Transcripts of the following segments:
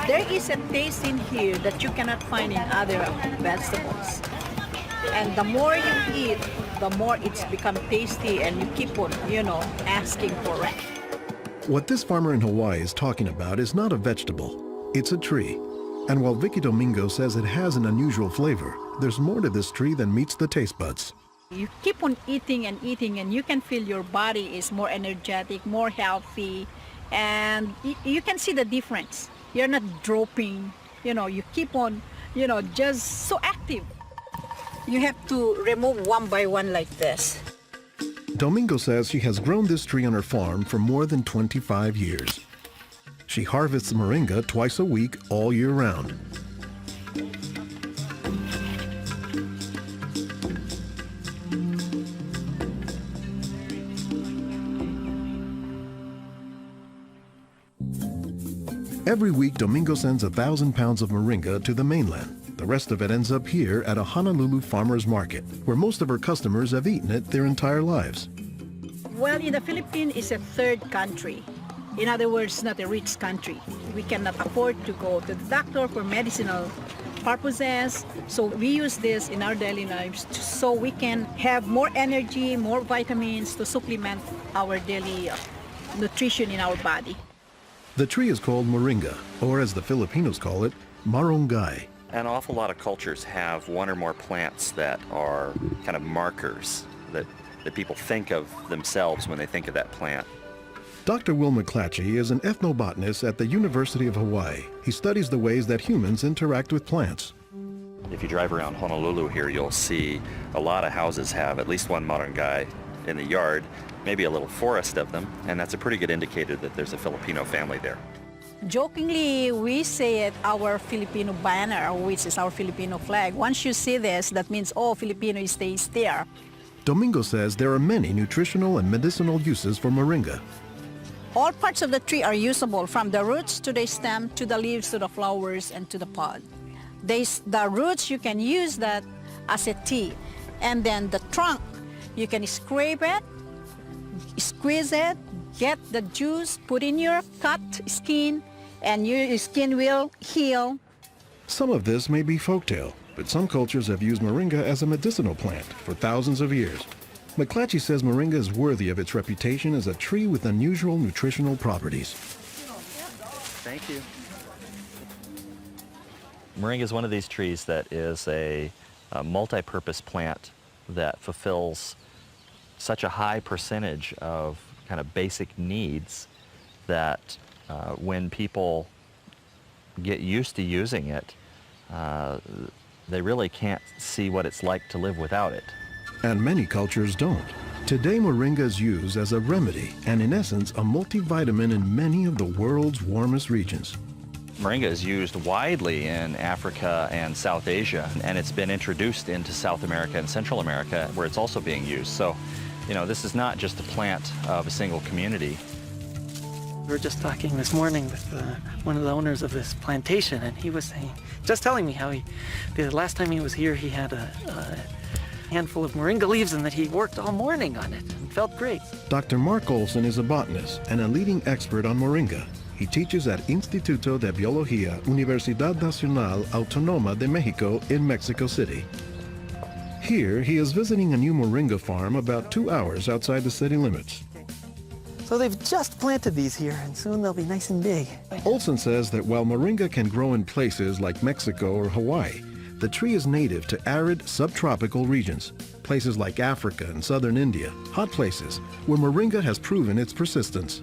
There is a taste in here that you cannot find in other vegetables. And the more you eat, the more it's become tasty and you keep on, asking for it. What this farmer in Hawaii is talking about is not a vegetable, it's a tree. And while Vicky Domingo says it has an unusual flavor, there's more to this tree than meets the taste buds. You keep on eating and you can feel your body is more energetic, more healthy, and you can see the difference. You're not dropping, you keep on, just so active. You have to remove one by one like this. Domingo says she has grown this tree on her farm for more than 25 years. She harvests moringa twice a week all year round. Every week, Domingo sends 1,000 pounds of moringa to the mainland. The rest of it ends up here at a Honolulu farmer's market, where most of her customers have eaten it their entire lives. Well, in the Philippines, it's a third country. In other words, not a rich country. We cannot afford to go to the doctor for medicinal purposes. So we use this in our daily lives so we can have more energy, more vitamins to supplement our daily nutrition in our body. The tree is called moringa, or as the Filipinos call it, marunggay. An awful lot of cultures have one or more plants that are kind of markers that people think of themselves when they think of that plant. Dr. Will McClatchy is an ethnobotanist at the University of Hawaii. He studies the ways that humans interact with plants. If you drive around Honolulu here, you'll see a lot of houses have at least one marunggay in the yard, maybe a little forest of them, and that's a pretty good indicator that there's a Filipino family there. Jokingly, we say it our Filipino banner, which is our Filipino flag. Once you see this, that means, oh, Filipino stays there. Domingo says there are many nutritional and medicinal uses for moringa. All parts of the tree are usable, from the roots to the stem, to the leaves, to the flowers, and to the pod. The roots, you can use that as a tea. And then the trunk, you can scrape it, squeeze it, get the juice, put in your cut skin, and your skin will heal. Some of this may be folktale, but some cultures have used moringa as a medicinal plant for thousands of years. McClatchy says moringa is worthy of its reputation as a tree with unusual nutritional properties. Thank you. Moringa is one of these trees that is a multi-purpose plant that fulfills such a high percentage of kind of basic needs that when people get used to using it, they really can't see what it's like to live without it. And many cultures don't. Today, moringa is used as a remedy and, in essence, a multivitamin in many of the world's warmest regions. Moringa is used widely in Africa and South Asia, and it's been introduced into South America and Central America, where it's also being used. So, this is not just a plant of a single community. We were just talking this morning with one of the owners of this plantation, and he was just telling me how the last time he was here, he had a handful of moringa leaves and that he worked all morning on it and felt great. Dr. Mark Olson is a botanist and a leading expert on moringa. He teaches at Instituto de Biología, Universidad Nacional Autónoma de México in Mexico City. Here, he is visiting a new moringa farm about 2 hours outside the city limits. So they've just planted these here, and soon they'll be nice and big. Olson says that while moringa can grow in places like Mexico or Hawaii, the tree is native to arid subtropical regions, places like Africa and southern India, hot places where moringa has proven its persistence.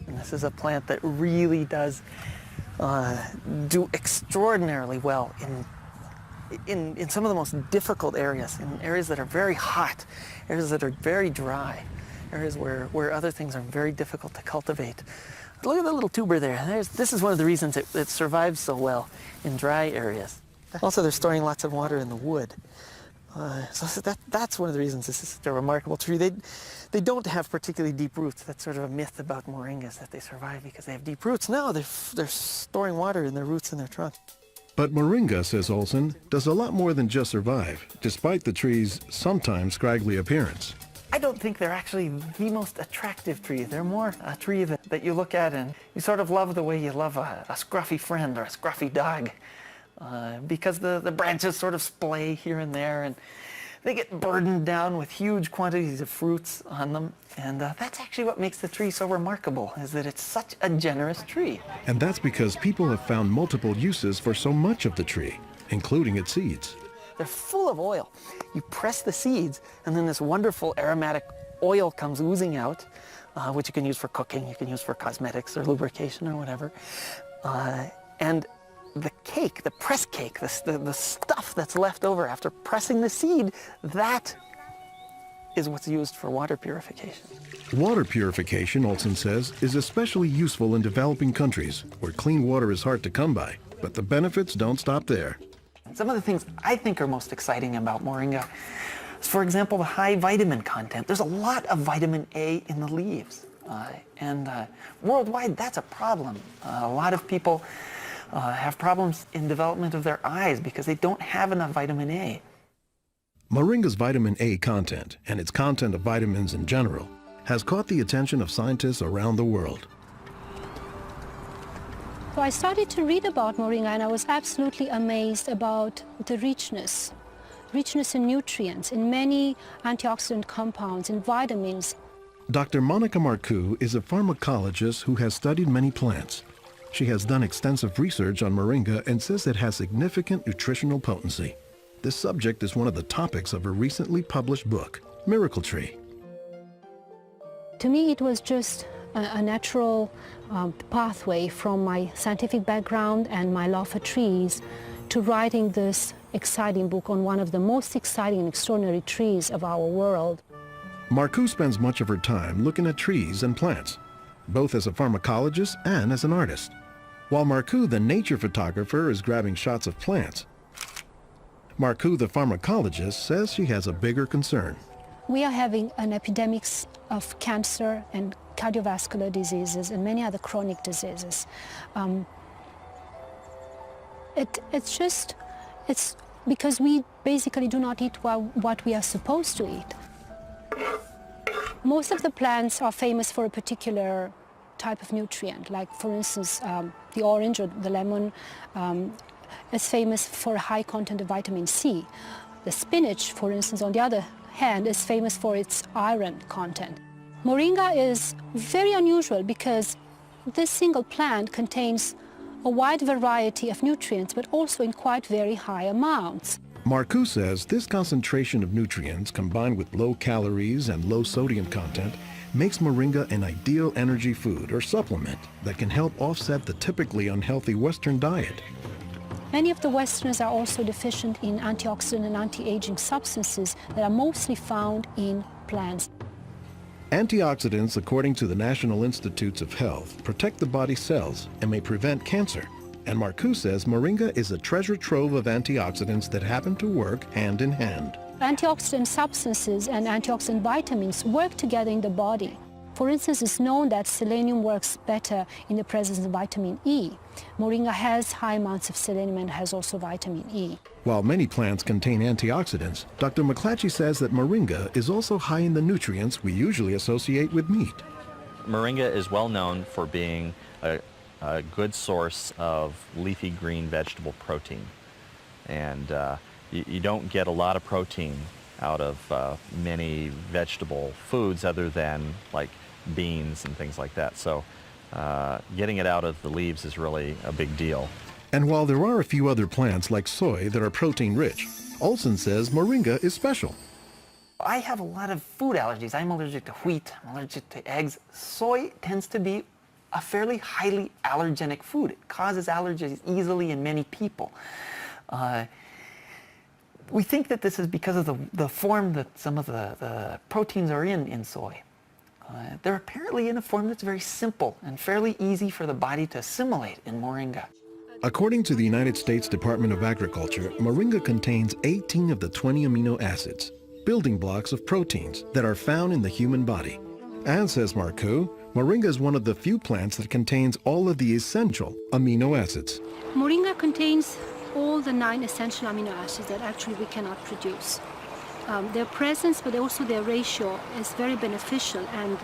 And this is a plant that really does do extraordinarily well in some of the most difficult areas, in areas that are very hot, areas that are very dry, areas where other things are very difficult to cultivate. Look at the little tuber there. This is one of the reasons it survives so well in dry areas. Also, they're storing lots of water in the wood. So that's one of the reasons this is such a remarkable tree. They don't have particularly deep roots. That's sort of a myth about moringas, that they survive because they have deep roots. No, they're storing water in their roots and their trunk. But moringa, says Olson, does a lot more than just survive, despite the tree's sometimes scraggly appearance. I don't think they're actually the most attractive tree. They're more a tree that you look at and you sort of love the way you love a scruffy friend or a scruffy dog. Because the branches sort of splay here and there, and they get burdened down with huge quantities of fruits on them. And that's actually what makes the tree so remarkable, is that it's such a generous tree. And that's because people have found multiple uses for so much of the tree, including its seeds. They're full of oil. You press the seeds, and then this wonderful aromatic oil comes oozing out, which you can use for cooking, you can use for cosmetics or lubrication or whatever. And the cake, the press cake, the stuff that's left over after pressing the seed, that is what's used for water purification. Water purification, Olson says, is especially useful in developing countries where clean water is hard to come by. But the benefits don't stop there. Some of the things I think are most exciting about moringa is, for example, the high vitamin content. There's a lot of vitamin A in the leaves. And worldwide, that's a problem. A lot of people have problems in development of their eyes because they don't have enough vitamin A. Moringa's vitamin A content, and its content of vitamins in general, has caught the attention of scientists around the world. So I started to read about moringa, and I was absolutely amazed about the richness in nutrients, in many antioxidant compounds, in vitamins. Dr. Monica Marcoux is a pharmacologist who has studied many plants. She has done extensive research on moringa and says it has significant nutritional potency. This subject is one of the topics of her recently published book, Miracle Tree. To me, it was just a natural pathway from my scientific background and my love for trees to writing this exciting book on one of the most exciting and extraordinary trees of our world. Marcoux spends much of her time looking at trees and plants, both as a pharmacologist and as an artist. While Marcoux, the nature photographer, is grabbing shots of plants, Marcoux, the pharmacologist, says she has a bigger concern. We are having an epidemic of cancer and cardiovascular diseases and many other chronic diseases. It's because we basically do not eat what we are supposed to eat. Most of the plants are famous for a particular type of nutrient, like for instance the orange or the lemon is famous for a high content of vitamin C. The spinach, for instance, on the other hand, is famous for its iron content. Moringa is very unusual because this single plant contains a wide variety of nutrients, but also in quite very high amounts. Marcoux says this concentration of nutrients combined with low calories and low sodium content makes moringa an ideal energy food or supplement that can help offset the typically unhealthy Western diet. Many of the Westerners are also deficient in antioxidant and anti-aging substances that are mostly found in plants. Antioxidants, according to the National Institutes of Health, protect the body's cells and may prevent cancer. And Marcoux says moringa is a treasure trove of antioxidants that happen to work hand in hand. Antioxidant substances and antioxidant vitamins work together in the body. For instance, it's known that selenium works better in the presence of vitamin E. Moringa has high amounts of selenium and has also vitamin E. While many plants contain antioxidants, Dr. McClatchy says that moringa is also high in the nutrients we usually associate with meat. Moringa is well known for being a good source of leafy green vegetable protein. And you don't get a lot of protein out of many vegetable foods other than like beans and things like that. So getting it out of the leaves is really a big deal. And while there are a few other plants like soy that are protein rich, Olson says moringa is special. I have a lot of food allergies. I'm allergic to wheat, I'm allergic to eggs. Soy tends to be a fairly highly allergenic food. It causes allergies easily in many people. We think that this is because of the form that some of the proteins are in soy. They're apparently in a form that's very simple and fairly easy for the body to assimilate in moringa. According to the United States Department of Agriculture, moringa contains 18 of the 20 amino acids, building blocks of proteins that are found in the human body. And says Marcoux, moringa is one of the few plants that contains all of the essential amino acids. Moringa contains all the 9 essential amino acids that actually we cannot produce. Their presence, but also their ratio, is very beneficial, and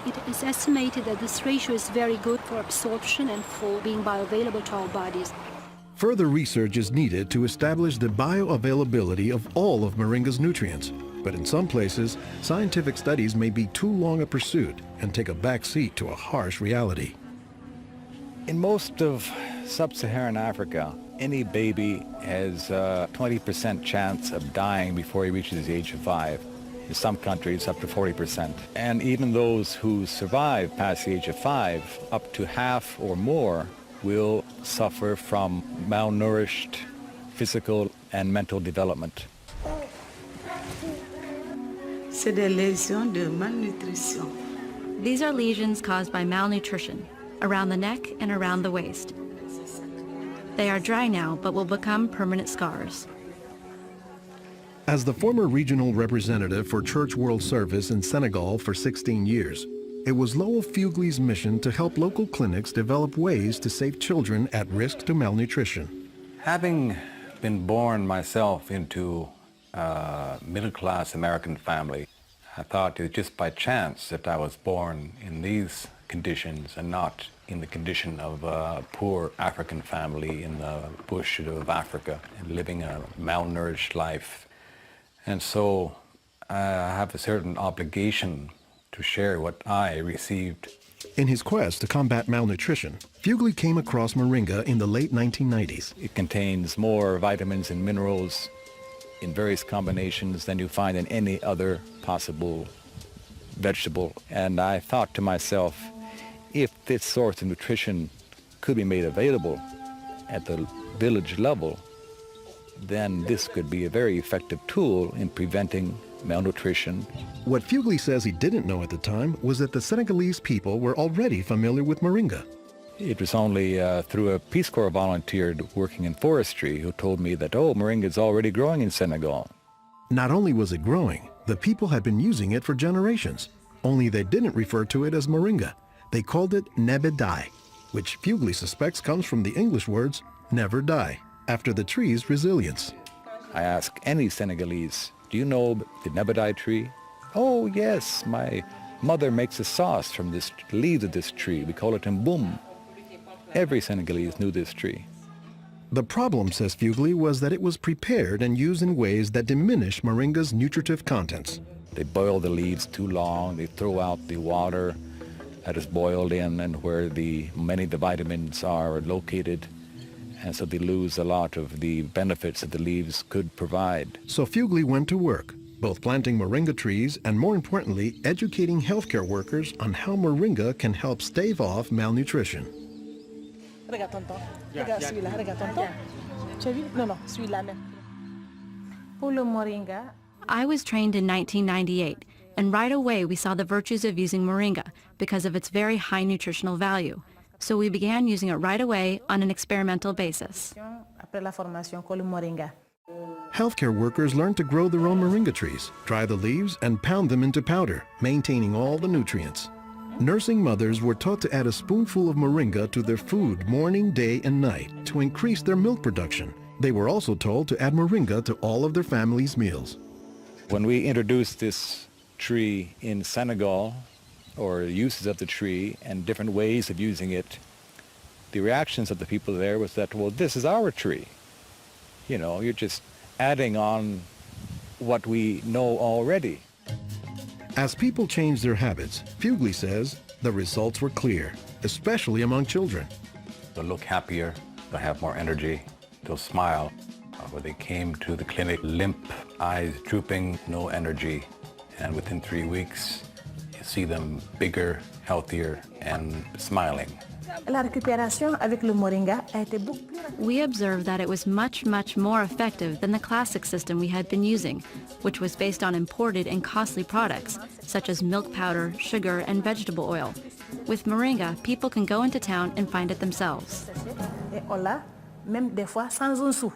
it is estimated that this ratio is very good for absorption and for being bioavailable to our bodies. Further research is needed to establish the bioavailability of all of moringa's nutrients. But in some places, scientific studies may be too long a pursuit and take a back seat to a harsh reality. In most of sub-Saharan Africa, any baby has a 20% chance of dying before he reaches the age of 5. In some countries, up to 40%. And even those who survive past the age of 5, up to half or more will suffer from malnourished physical and mental development. C'est des lésions de malnutrition. These are lesions caused by malnutrition around the neck and around the waist. They are dry now, but will become permanent scars. As the former regional representative for Church World Service in Senegal for 16 years, it was Lowell Fugley's mission to help local clinics develop ways to save children at risk to malnutrition. Having been born myself into a middle-class American family, I thought it was just by chance that I was born in these conditions and not in the condition of a poor African family in the bush of Africa and living a malnourished life. And so I have a certain obligation to share what I received. In his quest to combat malnutrition, Fugley came across moringa in the late 1990s. It contains more vitamins and minerals in various combinations than you find in any other possible vegetable. And I thought to myself, if this source of nutrition could be made available at the village level, then this could be a very effective tool in preventing malnutrition. What Fugley says he didn't know at the time was that the Senegalese people were already familiar with moringa. It was only through a Peace Corps volunteer working in forestry who told me that, oh, moringa is already growing in Senegal. Not only was it growing, the people had been using it for generations, only they didn't refer to it as moringa. They called it nebedai, which Fugley suspects comes from the English words never die, after the tree's resilience. I ask any Senegalese, do you know the nebedai tree? Oh, yes, my mother makes a sauce from the leaves of this tree. We call it mboum. Every Senegalese knew this tree. The problem, says Fugley, was that it was prepared and used in ways that diminish moringa's nutritive contents. They boil the leaves too long, they throw out the water that is boiled in and where many of the vitamins are located, and so they lose a lot of the benefits that the leaves could provide. So Fugley went to work, both planting moringa trees and, more importantly, educating healthcare workers on how moringa can help stave off malnutrition. Regarde tonton. Regarde celui-là. Regarde tonton. Tu as vu? Non, non, celui-là même. Pour le moringa. I was trained in 1998, and right away we saw the virtues of using moringa because of its very high nutritional value. So we began using it right away on an experimental basis. Après la formation, pour le moringa. Healthcare workers learned to grow their own moringa trees, dry the leaves, and pound them into powder, maintaining all the nutrients. Nursing mothers were taught to add a spoonful of moringa to their food morning, day, and night to increase their milk production. They were also told to add moringa to all of their family's meals. When we introduced this tree in Senegal, or uses of the tree and different ways of using it, the reactions of the people there was that, well, this is our tree. You know, you're just adding on what we know already. As people changed their habits, Fugley says the results were clear, especially among children. They'll look happier, they'll have more energy, they'll smile. When they came to the clinic, limp, eyes drooping, no energy, and within 3 weeks, you see them bigger, healthier, and smiling. La récupération avec le moringa a été beaucoup plus rapide. We observed that it was much, much more effective than the classic system we had been using, which was based on imported and costly products, such as milk powder, sugar, and vegetable oil. With moringa, people can go into town and find it themselves. Et on l'a, même des fois sans un sou.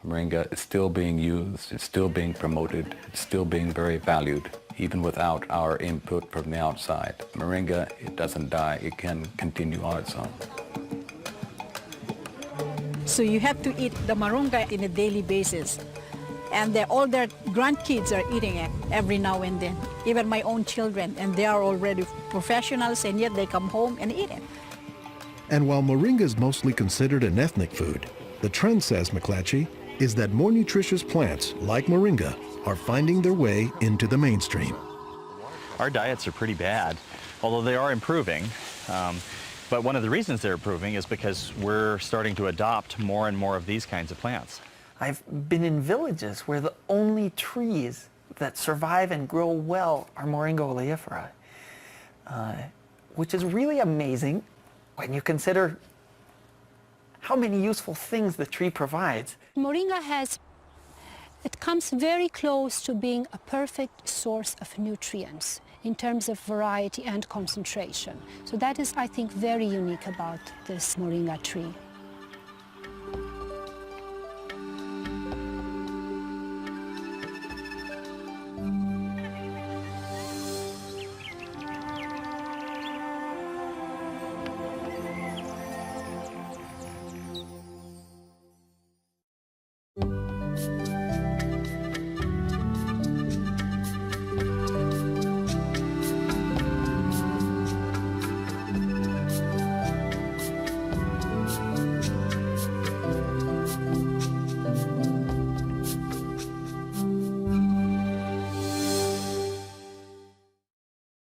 Moringa is still being used, it's still being promoted, it's still being very valued, even without our input from the outside. Moringa, it doesn't die, it can continue on its own. So you have to eat the moringa on a daily basis. And all their grandkids are eating it every now and then, even my own children, and they are already professionals, and yet they come home and eat it. And while moringa is mostly considered an ethnic food, the trend, says McClatchy, is that more nutritious plants, like moringa, are finding their way into the mainstream. Our diets are pretty bad, although they are improving. But one of the reasons they're improving is because we're starting to adopt more and more of these kinds of plants. I've been in villages where the only trees that survive and grow well are Moringa oleifera, which is really amazing when you consider how many useful things the tree provides. Moringa it comes very close to being a perfect source of nutrients in terms of variety and concentration. So that is, I think, very unique about this moringa tree.